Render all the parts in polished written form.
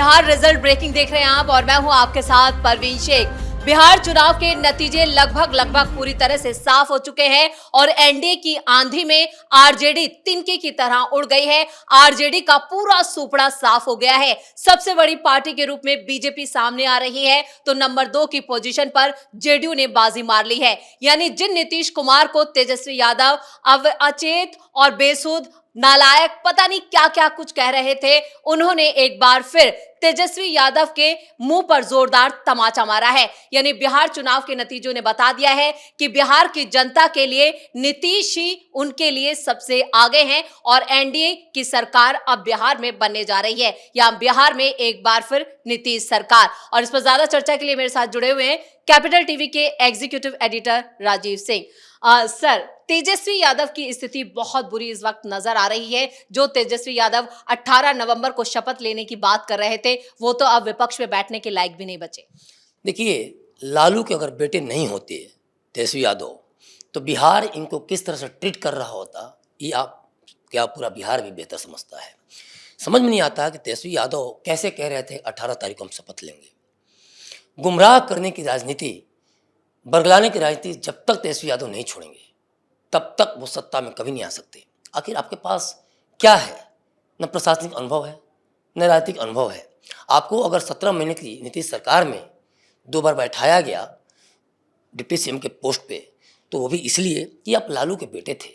Bihar result breaking देख रहे हैं आप और मैं हूं आपके साथ परवीन शेख। बिहार चुनाव के नतीजे लगभग पूरी तरह से साफ हो चुके हैं और एनडीए की आंधी में आरजेडी तिनके की तरह उड़ गई है। आरजेडी का पूरा सुपड़ा साफ हो गया है। सबसे बड़ी पार्टी के रूप में बीजेपी सामने आ रही है तो नंबर 2 की पोजीशन पर जेडीयू ने बाजी मार ली है। यानी जिन नीतीश कुमार को तेजस्वी यादव अचेत और बेसुध नालायक पता नहीं क्या क्या कुछ कह रहे थे, उन्होंने एक बार फिर तेजस्वी यादव के मुंह पर जोरदार तमाचा मारा है। यानी बिहार चुनाव के नतीजों ने बता दिया है कि बिहार की जनता के लिए नीतीश ही उनके लिए सबसे आगे हैं और एनडीए की सरकार अब बिहार में बनने जा रही है या बिहार में एक बार फिर नीतीश सरकार। और इस पर ज्यादा चर्चा के लिए मेरे साथ जुड़े हुए हैं कैपिटल टीवी के executive editor Rajeev Singh. Sir, Tejashwi Yadav की स्थिति बहुत बुरी इस वक्त नजर आ रही है। जो तेजस्वी यादव 18 नवंबर को शपथ लेने की बात कर रहे थे वो तो अब विपक्ष में बैठने के लायक भी नहीं बचे। देखिए, लालू के अगर बेटे नहीं होते तेजस्वी यादव तो बिहार इनको किस तरह से ट्रीट कर रहा होता ये आप क्या पूरा बिहार भी बेहतर समझता है। समझ में नहीं आता कि तेजस्वी यादव कैसे कह रहे थे 18 तारीख को हम शपथ लेंगे। गुमराह करने की राजनीति, बरगलाने की राजनीति जब तक तेजस्वी यादव नहीं छोड़ेंगे तब तक वो सत्ता में कभी नहीं आ सकते। आखिर आपके पास क्या है? न प्रशासनिक अनुभव है, न राजनीतिक अनुभव है। आपको अगर 17 महीने की नीतीश सरकार में 2 बार बैठाया गया डिप्टी सीएम के पोस्ट पे तो वो भी इसलिए कि आप लालू के बेटे थे।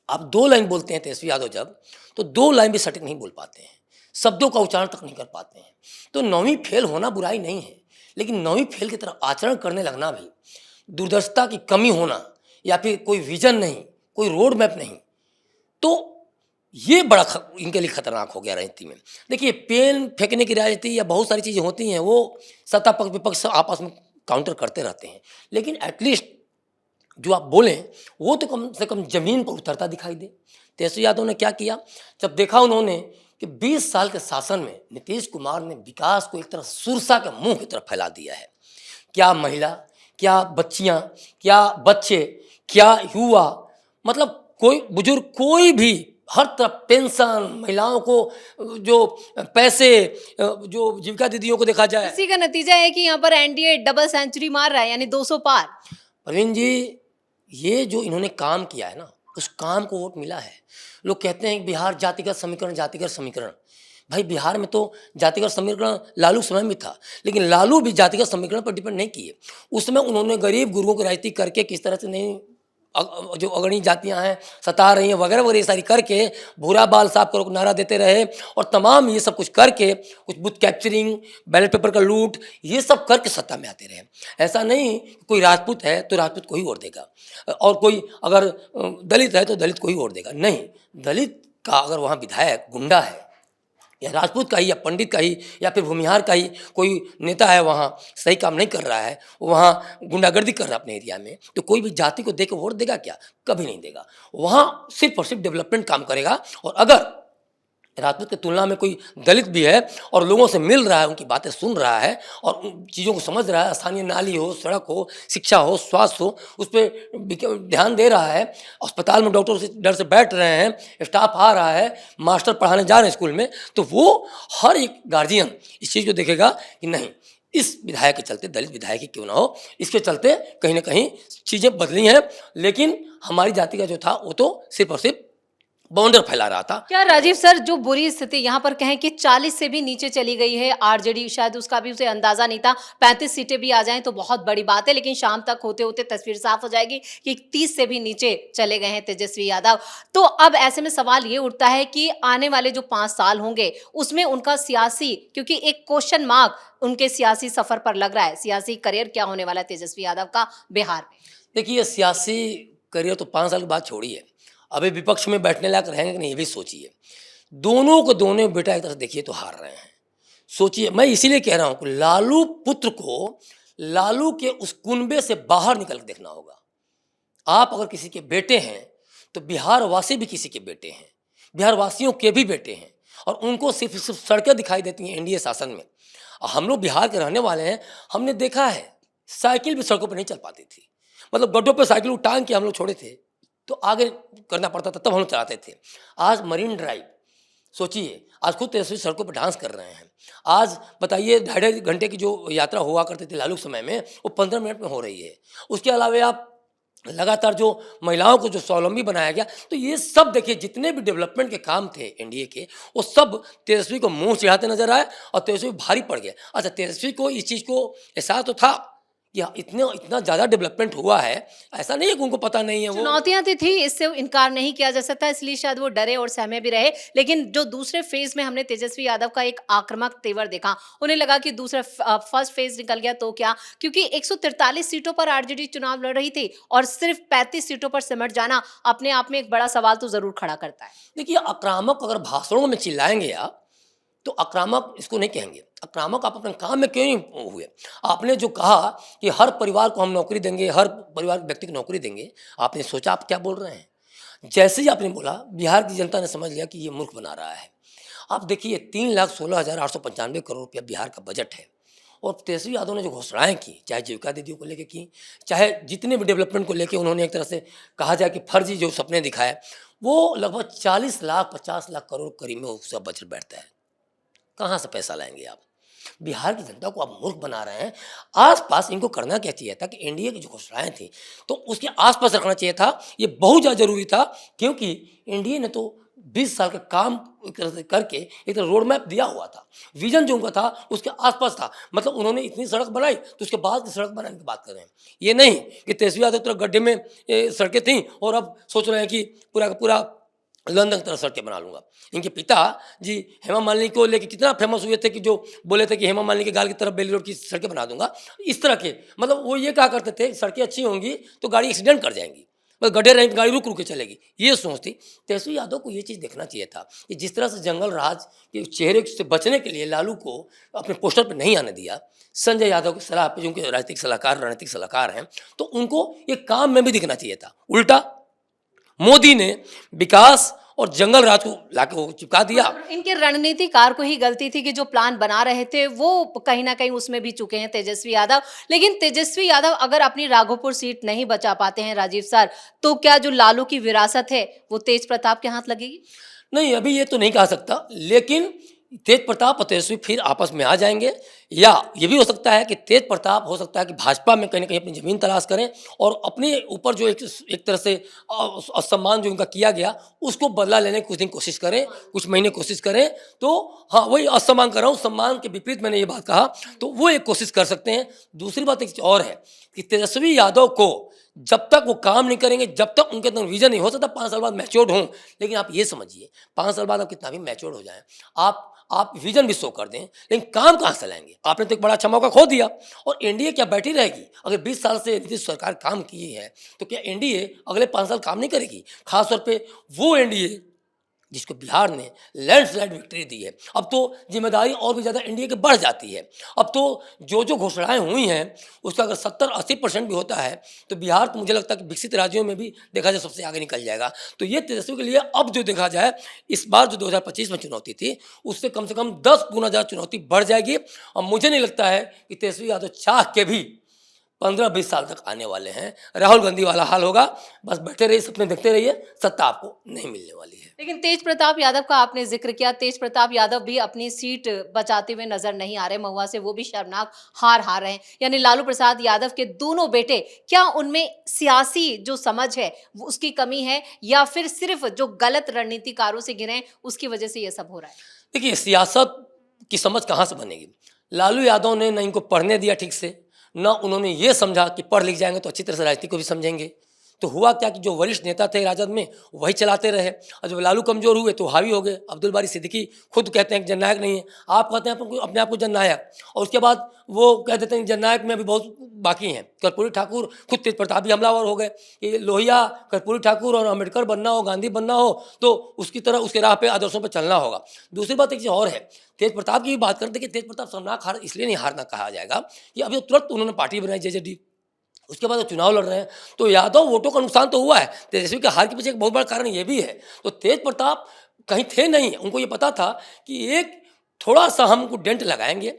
आप 2 लाइन बोलते हैं तेजस्वी यादव जब, तो 2 लाइन भी सटीक नहीं बोल पाते हैं, शब्दों का उच्चारण तक नहीं कर पाते हैं। तो 9वीं फेल होना बुराई नहीं है, लेकिन 9वीं फेल की तरह आचरण करने लगना भी, दूरदर्शिता की कमी होना या फिर कोई विजन नहीं, कोई रोड मैप नहीं, तो ये बड़ा इनके लिए खतरनाक हो गया राजनीति में। देखिए, पेन फेंकने की राजनीति या बहुत सारी चीज़ें होती हैं, वो सत्ता पक्ष विपक्ष आपस में काउंटर करते रहते हैं, लेकिन एटलीस्ट जो आप बोलें वो तो कम से कम जमीन पर उतरता दिखाई दे। तेजस्वी यादव ने क्या किया? जब देखा उन्होंने कि 20 साल के शासन में नीतीश कुमार ने विकास को एक तरह सुरसा के मुंह की तरफ फैला दिया है। क्या महिला, क्या बच्चियां, क्या बच्चे, क्या युवा, मतलब कोई बुजुर्ग, कोई भी, हर तरफ पेंशन, महिलाओं को जो पैसे, जो जीविका दीदियों को देखा जाए। इसी का नतीजा है कि यहाँ पर एनडीए डबल सेंचुरी मार रहा है, यानी 200 पार। प्रवीण जी, ये जो इन्होंने काम किया है ना, उस काम को वोट मिला है। लोग कहते हैं कि बिहार जातिगत समीकरण, जातिगत समीकरण। भाई, बिहार में तो जातिगत समीकरण लालू समय में था, लेकिन लालू भी जातिगत समीकरण पर डिपेंड नहीं किए। उसमें उन्होंने गरीब गुरुओं की राजनीति करके किस तरह से नहीं, जो अग्रणी जातियां हैं सता रही हैं वगैरह वगैरह, सारी करके भूरा बाल साफ करो नारा देते रहे और तमाम ये सब कुछ करके, कुछ बूथ कैप्चरिंग, बैलेट पेपर का लूट, ये सब करके सत्ता में आते रहे। ऐसा नहीं कोई राजपूत है तो राजपूत को ही वोट देगा और कोई अगर दलित है तो दलित को ही वोट देगा। नहीं, दलित का अगर वहाँ विधायक गुंडा है या राजपूत का ही या पंडित का ही या फिर भूमिहार का ही कोई नेता है, वहाँ सही काम नहीं कर रहा है, वहाँ गुंडागर्दी कर रहा है अपने एरिया में, तो कोई भी जाति को देकर वोट देगा क्या? कभी नहीं देगा। वहाँ सिर्फ और सिर्फ डेवलपमेंट काम करेगा। और अगर राजपूत की तुलना में कोई दलित भी है और लोगों से मिल रहा है, उनकी बातें सुन रहा है और उन चीज़ों को समझ रहा है, स्थानीय नाली हो, सड़क हो, शिक्षा हो, स्वास्थ्य हो, उस पर ध्यान दे रहा है, अस्पताल में डॉक्टर से डर से बैठ रहे हैं, स्टाफ आ रहा है, मास्टर पढ़ाने जा रहे हैं स्कूल में, तो वो हर एक गार्जियन इस चीज़ को देखेगा कि नहीं, इस विधायक के चलते, दलित विधायक ही क्यों ना हो, इसके चलते कहीं ना कहीं चीज़ें बदली हैं, लेकिन हमारी जाति का जो था वो तो सिर्फ और सिर्फ बाउंडर फैला रहा था। क्या राजीव सर, जो बुरी स्थिति यहाँ पर कहें कि 40 से भी नीचे चली गई है आरजेडी, शायद उसका भी उसे अंदाजा नहीं था। 35 सीटें भी आ जाएं तो बहुत बड़ी बात है, लेकिन शाम तक होते होते तस्वीर साफ हो जाएगी कि 30 से भी नीचे चले गए हैं तेजस्वी यादव। तो अब ऐसे में सवाल ये उठता है कि आने वाले जो 5 साल होंगे उसमें उनका सियासी, क्योंकि एक क्वेश्चन मार्क उनके सियासी सफर पर लग रहा है, सियासी करियर क्या होने वाला है तेजस्वी यादव का बिहार में। देखिए, सियासी करियर तो 5 साल के बाद छोड़िए, अभी विपक्ष में बैठने लायक रहेंगे कि नहीं ये भी सोचिए। दोनों को दोनों बेटा एक तरह देखिए तो हार रहे हैं। सोचिए, मैं इसीलिए कह रहा हूं कि लालू पुत्र को लालू के उस कुनबे से बाहर निकल के देखना होगा। आप अगर किसी के बेटे हैं तो बिहार वासी भी किसी के बेटे हैं, बिहार वासियों के भी बेटे हैं, और उनको सिर्फ सड़कें दिखाई देती हैं एनडीए शासन में। हम लोग बिहार के रहने वाले हैं, हमने देखा है साइकिल भी सड़कों पर नहीं चल पाती थी, मतलब गड्ढों पर साइकिल टांग के हम लोग छोड़े थे तो आगे करना पड़ता था, तब हम लोग चलाते थे। आज मरीन ड्राइव सोचिए, आज खुद तेजस्वी सड़कों पर डांस कर रहे हैं। आज बताइए, ढाई घंटे की जो यात्रा हुआ करती थी लालू के समय में, वो 15 मिनट में हो रही है। उसके अलावा आप लगातार जो महिलाओं को जो स्वावलंबी बनाया गया, तो ये सब देखिए, जितने भी डेवलपमेंट के काम थे एनडीए के, वो सब तेजस्वी को मुंह चिढ़ाते नजर आए और तेजस्वी भारी पड़ गया। अच्छा, तेजस्वी को इस चीज़ को एहसास तो था कि इतना ज़्यादा डेवलपमेंट हुआ है, ऐसा नहीं है कि उनको पता नहीं है। वो चुनौतियां तो थी, इससे इनकार नहीं किया जा सकता, इसलिए शायद वो डरे और सहमे भी रहे। लेकिन जो दूसरे फेज में हमने तेजस्वी यादव का एक आक्रामक तेवर देखा, उन्हें लगा कि दूसरा फर्स्ट फेज निकल गया तो क्या, क्योंकि 143 सीटों पर आरजेडी चुनाव लड़ रही थी और सिर्फ 35 सीटों पर सिमट जाना अपने आप में एक बड़ा सवाल तो जरूर खड़ा करता है। देखिए, आक्रामक अगर भाषणों में चिल्लाएंगे आप, तो आक्रामक इसको नहीं कहेंगे। आक्रामक आप अपने काम में क्यों नहीं हुए? आपने जो कहा कि हर परिवार को हम नौकरी देंगे, हर परिवार के व्यक्ति को नौकरी देंगे, आपने सोचा आप क्या बोल रहे हैं? जैसे ही आपने बोला, बिहार की जनता ने समझ लिया कि ये मूर्ख बना रहा है। आप देखिए, 3,16,895 करोड़ रुपया बिहार का बजट है, और तेजस्वी यादव ने जो घोषणाएं की, चाहे जीविका दीदियों को लेकर की, चाहे जितने भी डेवलपमेंट को लेकर उन्होंने एक तरह से कहा जाए कि फर्जी जो सपने दिखाए, वो लगभग 40 लाख 50 लाख करोड़ करीब में उसका बजट बैठता है। कहाँ से पैसा लाएंगे आप? बिहार की जनता को आप मूर्ख बना रहे हैं। आसपास इनको करना क्या चाहिए था कि एनडीए की जो घोषणाएं थी, तो उसके आसपास रखना चाहिए था। ये बहुत ज़्यादा जरूरी था, क्योंकि एनडीए ने तो 20 साल का काम एक तरह से करके एक तरह रोड मैप दिया हुआ था। विजन जो उनका था उसके आसपास था। मतलब उन्होंने इतनी सड़क बनाई, तो उसके बाद की सड़क बनाने की बात कर रहे हैं। ये नहीं कि तेजस्वी यादव तरह गड्ढे में सड़कें थीं और अब सोच रहे हैं कि पूरा का पूरा लंदन की तरह सड़कें बना लूंगा। इनके पिता जी हेमा मालिनी को लेकर कितना फेमस हुए थे कि जो बोले थे कि हेमा मालिनी के गाल की तरफ बेली रोड की सड़कें बना दूंगा। इस तरह के मतलब वो ये कहा करते थे, सड़कें अच्छी होंगी तो गाड़ी एक्सीडेंट कर जाएंगी, बस गड्ढे रहेंगे गाड़ी रुक रुक के चलेगी, ये सोच थी। तेजस्वी यादव को ये चीज़ देखना चाहिए था कि जिस तरह से जंगल राज के चेहरे से बचने के लिए लालू को अपने पोस्टर पर नहीं आने दिया, संजय यादव की सलाह पे, जो उनके रणनीतिक सलाहकार हैं, तो उनको ये काम में भी दिखना चाहिए था। उल्टा मोदी ने विकास और जंगल राज को लाके वो चिपका दिया। इनके रणनीतिकार को ही गलती थी कि जो प्लान बना रहे थे वो कहीं ना कहीं उसमें भी चुके हैं तेजस्वी यादव। लेकिन तेजस्वी यादव अगर अपनी राघोपुर सीट नहीं बचा पाते हैं राजीव सर, तो क्या जो लालू की विरासत है वो तेज प्रताप के हाथ लगेगी? नहीं, अभी ये तो नहीं कहा सकता, लेकिन तेज प्रताप और तेजस्वी फिर आपस में आ जाएंगे, या ये भी हो सकता है कि तेज प्रताप हो सकता है कि भाजपा में कहीं ना कहीं अपनी जमीन तलाश करें और अपने ऊपर जो एक तरह से असम्मान जो उनका किया गया उसको बदला लेने की कुछ दिन कोशिश करें, कुछ महीने कोशिश करें। तो हाँ, वही असम्मान कर रहा हूँ, सम्मान के विपरीत मैंने ये बात कहा, तो वो एक कोशिश कर सकते हैं। दूसरी बात एक और है कि तेजस्वी यादव को जब तक वो काम नहीं करेंगे, जब तक उनके अंदर विजन नहीं हो सकता 5 साल बाद मैच्योर्ड हों। लेकिन आप ये समझिए, 5 साल बाद आप कितना भी मैच्योर्ड हो जाएं, आप विजन भी शो कर दें, लेकिन काम कहाँ से लाएंगे? आपने तो एक बड़ा अच्छा मौका खो दिया। और एनडीए क्या बैठी रहेगी? अगर 20 साल से नीतीश सरकार काम की है, तो क्या एनडीए अगले 5 साल काम नहीं करेगी? खासतौर पे वो एनडीए जिसको बिहार ने लैंडस्लाइड विक्ट्री दी है। अब तो जिम्मेदारी और भी ज़्यादा एनडीए की बढ़ जाती है। अब तो जो घोषणाएं हुई हैं उसका अगर 70-80% भी होता है, तो बिहार तो मुझे लगता है कि विकसित राज्यों में भी देखा जाए सबसे आगे निकल जाएगा। तो ये तेजस्वी के लिए अब जो देखा जाए, इस बार जो 2025 में चुनौती थी, उससे कम से कम 10 गुना ज़्यादा चुनौती बढ़ जाएगी। और मुझे नहीं लगता है कि तेजस्वी यादव चाह के भी 15-20 साल तक आने वाले हैं। राहुल गांधी वाला हाल होगा, बस बैठे रहिए, सपने देखते रहिए, सत्ता आपको नहीं मिलने वाली है। लेकिन तेज प्रताप यादव का आपने जिक्र किया, तेज प्रताप यादव भी अपनी सीट बचाते हुए नजर नहीं आ रहे। महुआ से वो भी शर्मनाक हार रहे हैं। यानी लालू प्रसाद यादव के दोनों बेटे, क्या उनमें सियासी जो समझ है वो उसकी कमी है, या फिर सिर्फ जो गलत रणनीतिकारों से गिरे उसकी वजह से ये सब हो रहा है? देखिए, सियासत की समझ कहाँ से बनेगी? लालू यादव ने न इनको पढ़ने दिया ठीक से, न उन्होंने ये समझा कि पढ़ लिख जाएंगे तो अच्छी तरह से राजनीति को भी समझेंगे। तो हुआ क्या कि जो वरिष्ठ नेता थे राजद में वही चलाते रहे, और जब लालू कमजोर हुए तो हावी हो गए। अब्दुल बारी सिद्दीकी खुद कहते हैं कि जननायक नहीं है, आप कहते हैं अपने आप को जननायक, और उसके बाद वो कह देते हैं जननायक में अभी बहुत बाकी हैं। कर्पूरी ठाकुर खुद तेज प्रताप भी हमलावर हो गए कि लोहिया, कर्पूरी ठाकुर और अम्बेडकर बनना हो, गांधी बनना हो, तो उसकी तरह उसके राह पे आदर्शों पर चलना होगा। दूसरी बात एक चीज़ और है, तेज प्रताप की भी बात करते कि तेज प्रताप शर्मनाक हार इसलिए नहीं हारना कहा जाएगा कि अभी तुरंत उन्होंने पार्टी बनाई जेजेडी, उसके बाद वो चुनाव लड़ रहे हैं, तो यादव वोटों का नुकसान तो हुआ है। तेजस्वी के हार के पीछे एक बहुत बड़ा कारण ये भी है। तो तेज प्रताप कहीं थे नहीं, उनको ये पता था कि एक थोड़ा सा हम उनको डेंट लगाएंगे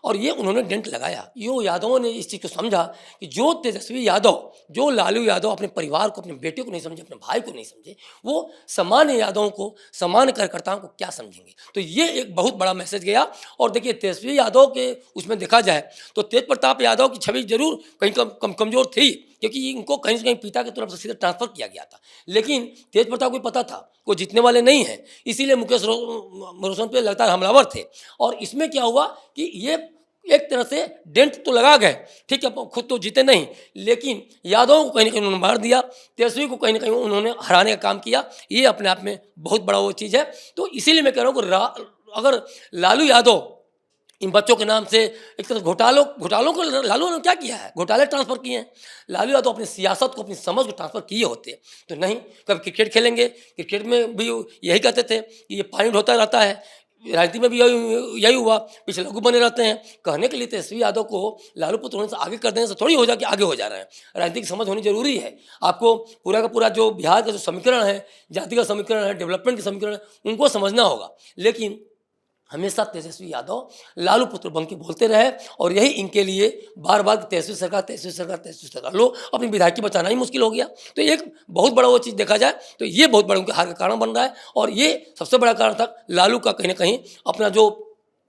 और ये उन्होंने डेंट लगाया। यो यादवों ने इस चीज़ को समझा कि जो तेजस्वी यादव, जो लालू यादव अपने परिवार को, अपने बेटे को नहीं समझे, अपने भाई को नहीं समझे, वो सामान्य यादवों को, सामान्य कार्यकर्ताओं को क्या समझेंगे। तो ये एक बहुत बड़ा मैसेज गया। और देखिए तेजस्वी यादव के उसमें देखा जाए तो तेज प्रताप यादव की छवि जरूर कहीं कमजोर थी, क्योंकि इनको कहीं से कहीं पिता की तरफ से सीधे ट्रांसफर किया गया था। लेकिन तेज प्रताप को पता था वो जीतने वाले नहीं हैं, इसीलिए मुकेश रोशन पे लगातार हमलावर थे। और इसमें क्या हुआ कि ये एक तरह से डेंट तो लगा गए, ठीक है, खुद तो जीते नहीं, लेकिन यादवों को कहीं ना कहीं उन्होंने मार दिया, तेजस्वी को कहीं ना कहीं उन्होंने हराने का काम किया। ये अपने आप में बहुत बड़ा वो चीज़ है। तो इसीलिए मैं कह रहा हूँ कि अगर लालू यादव इन बच्चों के नाम से एक तरह घोटालों को लालू ने क्या किया है, घोटाले ट्रांसफर किए हैं। लालू यादव अपनी सियासत को, अपनी समझ को ट्रांसफर किए होते तो नहीं। कभी क्रिकेट खेलेंगे, क्रिकेट में भी यही कहते थे कि ये पॉइंट होता रहता है, राजनीति में भी यही हुआ, पीछे लघु बने रहते हैं। कहने के लिए तेजस्वी यादव को लालू पुत्र होने से आगे कर देने से थोड़ी हो जाए कि आगे हो जा रहे हैं। राजनीति की समझ होनी जरूरी है। आपको पूरा का पूरा जो बिहार का जो समीकरण है, जाति का समीकरण है, डेवलपमेंट के समीकरण है, उनको समझना होगा। लेकिन हमेशा तेजस्वी यादव लालू पुत्र बन के बोलते रहे, और यही इनके लिए बार बार तेजस्वी सरकार, तेजस्वी सरकार, तेजस्वी सरकार, लो अपनी विधायकी बचाना ही मुश्किल हो गया। तो एक बहुत बड़ा वो चीज़ देखा जाए तो ये बहुत बड़ा उनके हार का कारण बन रहा है। और ये सबसे बड़ा कारण था लालू का कहीं ना कहीं अपना जो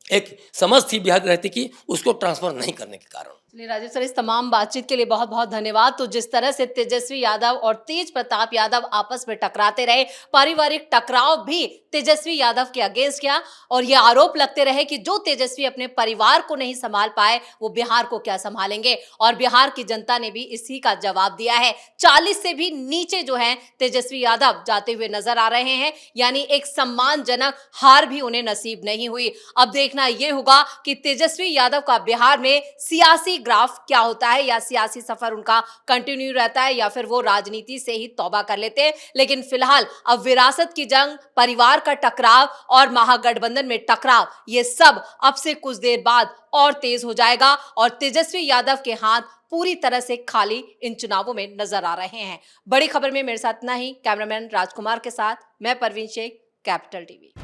एक समझ थी बिहार की राजनीति की, उसको ट्रांसफर नहीं करने के कारण। चलिए राजीव सर, इस तमाम बातचीत के लिए बहुत बहुत धन्यवाद। तो जिस तरह से तेजस्वी यादव और तेज प्रताप यादव आपस में टकराते रहे, पारिवारिक टकराव भी तेजस्वी यादव के अगेंस्ट किया, और ये आरोप लगते रहे कि जो तेजस्वी अपने परिवार को नहीं संभाल पाए वो बिहार को क्या संभालेंगे। और बिहार की जनता ने भी इसी का जवाब दिया है। 40 से भी नीचे जो है तेजस्वी यादव जाते हुए नजर आ रहे हैं, यानी एक सम्मानजनक हार भी उन्हें नसीब नहीं हुई। अब देखना यह होगा कि तेजस्वी यादव का बिहार में सियासी ग्राफ क्या होता है, या सियासी सफर उनका कंटिन्यू रहता है, या फिर वो राजनीति से ही तौबा कर लेते हैं। लेकिन फिलहाल अब विरासत की जंग, परिवार का टकराव और महागठबंधन में टकराव, ये सब अब से कुछ देर बाद और तेज हो जाएगा, और तेजस्वी यादव के हाथ पूरी तरह से खाली इन चुनावों में नजर आ रहे हैं। बड़ी खबर में मेरे साथ इतना ही। कैमरामैन राजकुमार के साथ मैं परवीन शेख, कैपिटल टीवी।